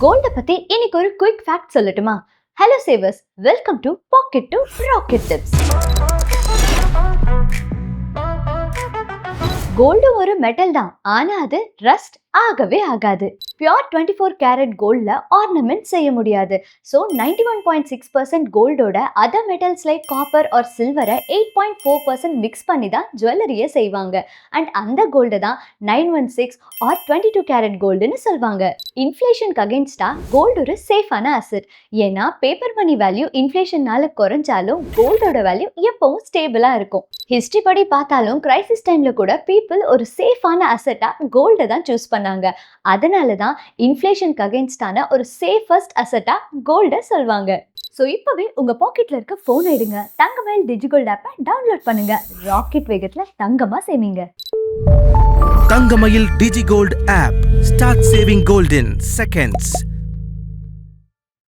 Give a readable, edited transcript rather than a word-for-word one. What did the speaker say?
கோல்ட பத்தி இன்னைக்கு ஒரு குயிக் ஃபேக்ட் சொல்லட்டுமா? Hello savers, welcome to pocket to rocket tips. Gold ஒரு மெட்டல் தான், ஆனா அது ரஸ்ட் ஆகவே ஆகாது. பியூர் 24 கேரட் கோல்ட்ல ஆர்னமெண்ட் செய்ய முடியாது. ஸோ 91.6% கோல்டோட other metals like copper or சில்வரை 8.4% மிக்ஸ் பண்ணி தான் ஜுவல்லரியை செய்வாங்க. அண்ட் அந்த கோல்டு தான் 916 ஆர் 22 கேரட் கோல்டுன்னு சொல்வாங்க. இன்ஃப்ளேஷனுக்கு அகேன்ஸ்டா கோல்டு ஒரு சேஃபான அசெட். ஏன்னா பேப்பர் மணி வேல்யூ இன்ஃப்ளேஷனால குறைஞ்சாலும் கோல்டோட வேல்யூ எப்பவும் ஸ்டேபிளா இருக்கும். ஹிஸ்டரி படி பார்த்தாலும் கிரைசிஸ் டைம்ல கூட பீப்புள் ஒரு சேஃபான அசெட்டா கோல்டை தான் சூஸ் பண்ணாங்க. அதனால தான் இன்ஃப்ளேஷனுக்கு அகேன்ஸ்டான ஒரு சேஃபஸ்ட் அசெட்டா கோல்டை சொல்வாங்க. ஸோ இப்போவே உங்கள் பாக்கெட்டில் இருக்க ஃபோன் எடுங்க, தங்கமயில் டிஜிகோல்ட் ஆப்பை டவுன்லோட் பண்ணுங்க. ராக்கெட் வேகத்தில் தங்கமாக சேமிங்க. Thangamayil DigiGold app. Start saving gold in seconds.